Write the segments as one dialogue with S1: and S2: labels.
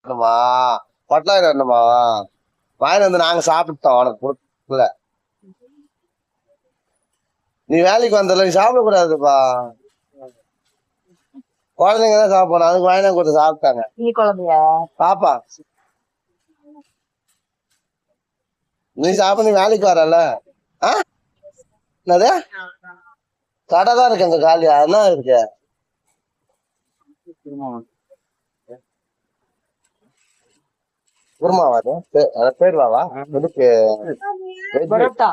S1: என்னமா பொட்டலாயிரம் என்னமா வாங்கி வந்து நாங்க சாப்பிட்டோம் உனக்கு கொடுக்கல. நீ வேலைக்கு வந்தல நீ சாப்பிடக்கூடாதுப்பா. குழந்தைங்க தான் சாப்பிடணும். அதுக்கு வாங்கி கொடுத்து சாப்பிட்டாங்க.
S2: நீ குழந்தையா
S1: பாப்பா நீ சாப்பிட நீ வேலைக்கு வரல. என்னது கடை தான் இருக்கு அங்க காலியா என்ன இருக்கு? குருமாவா பேருவாவா எதுக்கு?
S2: பரோட்டா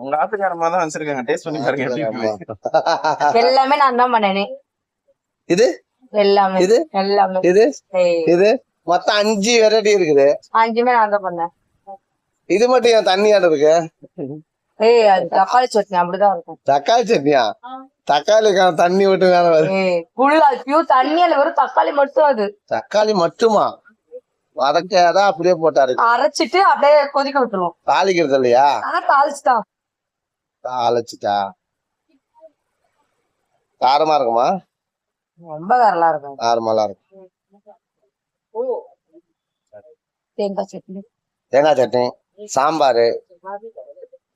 S3: உங்க ஆத்துக்காரமா தான் வச்சிருக்காங்க. டேஸ்ட் பண்ணி பாருங்க எப்படி இருக்கு.
S2: எல்லாமே நான் தான் பண்ணேனே.
S1: இது
S2: எல்லாமே
S1: இது
S2: எல்லாமே
S1: இது இது மொத்தம் 5 வெரைட்டி இருக்குது.
S2: 5மே நான் தான் பண்ணேன்.
S1: இது மட்டும் ஏன் தண்ணியாட இருக்கு?
S2: அது தக்காளி சட்னி அப்படிதான் இருக்கும்.
S1: தக்காளி சட்னியா? தக்காளிக்கான தண்ணி விட்டு வேற வருது.
S2: ஃபுல்லா பியூர் தண்ணியில வெறும் தக்காளி மட்டும். அது
S1: தக்காளி மட்டுமா? வதக்காதான் அப்படியே போட்டாரு.
S2: அரைச்சிட்டு அப்படியே கொதிக்க விட்டுருவோம்.
S1: தாளிக்கிறது இல்லையா?
S2: தாளிச்சுதான்.
S1: தாளிச்சுட்டா காரமா இருக்குமா?
S2: ரொம்ப காரலா இருக்கும்.
S1: நார்மலா இருக்கும்.
S2: தேங்காய் சட்னி,
S1: தேங்காய் சட்னி, சாம்பாரு,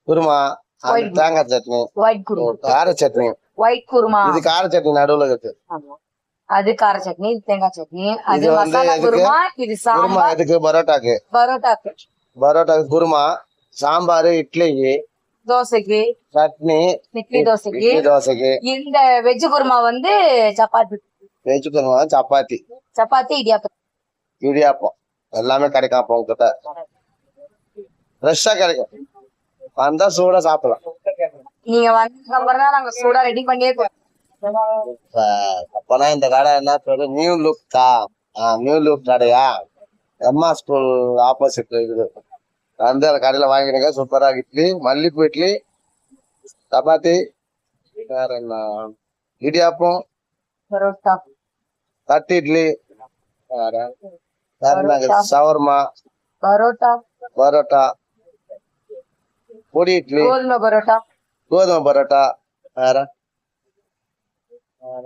S1: குருமா, தேங்காய் சட்னி,
S2: ஒயிட் குருமா,
S1: கார சட்னி.
S2: ஒயிட் குருமா
S1: இது கார சட்னி நடுவுல இருக்கு.
S2: அது கார சட்னி, இது தேங்காய் சட்னி, அது
S1: இது வந்து
S2: மசாலா குருமா, இது
S1: குருமா
S2: சாம்பார்.
S1: எதுக்கு? பரோட்டாக்கு.
S2: பரோட்டாக்கு.
S1: பரோட்டாக்கு குருமா, சாம்பாரு, இட்லிக்கு,
S2: தோசைக்கு
S1: சட்னி,
S2: இட்லி தோசைக்கு.
S1: தோசைக்கு.
S2: இந்த வெஜ் குருமா வந்து சப்பாத்தி.
S1: வெஜ் குருமா சப்பாத்தி,
S2: சப்பாத்தி, இடியாப்பம்.
S1: இடியாப்பம் எல்லாமே கிடைக்கும். அப்போ உங்ககிட்ட ஃப்ரெஷ்ஷா கிடைக்கும். வந்தா சூடா சாப்பிடலாம்.
S2: நீங்க வந்ததுக்கு அப்புறம் தான் நாங்க சூடா ரெடி பண்ணியே
S1: அப்பனா இந்த கடை என்ன பேரு? நியூ லுக்கா? நியூ லுக் கடையா? எம்மா ஸ்கூல் ஆப்போசிட் இருக்குது. வந்து அந்த கடையில வாங்கிடுங்க. சூப்பரா இட்லி, மல்லிப்பூ இட்லி, சப்பாத்தி, வேற என்ன, இடியாப்பம்,
S2: பரோட்டா,
S1: தட்டு இட்லி, வேற சவர்மா,
S2: பரோட்டா,
S1: பரோட்டா, பொடி இட்லி,
S2: கோதுமை பரோட்டா,
S1: கோதுமை பரோட்டா, வேற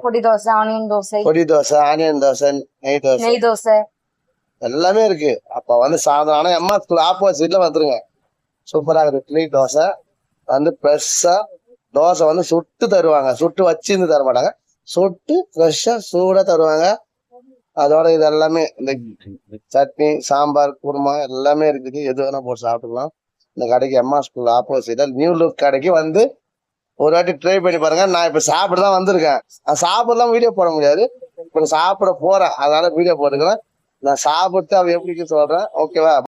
S2: பொடி தோசை, ஆனியன் தோசை,
S1: பொடி தோசை, ஆனியன் தோசை, நெய் தோசை,
S2: நெய் தோசை
S1: எல்லாமே இருக்கு. அப்ப வந்து சாதம். ஆனா எம்மா ஸ்கூல் ஆப்போசிட்ல வந்துருங்க. சூப்பரா இருக்கு. இட்லி தோசை வந்து ஃப்ரெஷ்ஷா தோசை வந்து சுட்டு தருவாங்க. சுட்டு வச்சிருந்து தர மாட்டாங்க. சுட்டு ஃப்ரெஷ்ஷா சூடா தருவாங்க. அதோட இது எல்லாமே இந்த சட்னி, சாம்பார், குருமா எல்லாமே இருக்குது. எது வேணா போட்டு சாப்பிட்டுக்கலாம். இந்த கடைக்கு எம்மா ஸ்கூல் ஆப்போசிட்ல நியூ லுக் கடைக்கு வந்து ஒரு வாட்டி ட்ரை பண்ணி பாருங்க. நான் இப்ப சாப்பிட தான் வந்திருக்கேன். சாப்பிடலாம் வீடியோ போட முடியாது. இப்ப சாப்பிட போறேன், அதனால வீடியோ போட்டுக்கிறேன். நான் சாப்பிட்டு அவ எப்படி சொல்றேன். ஓகேவா?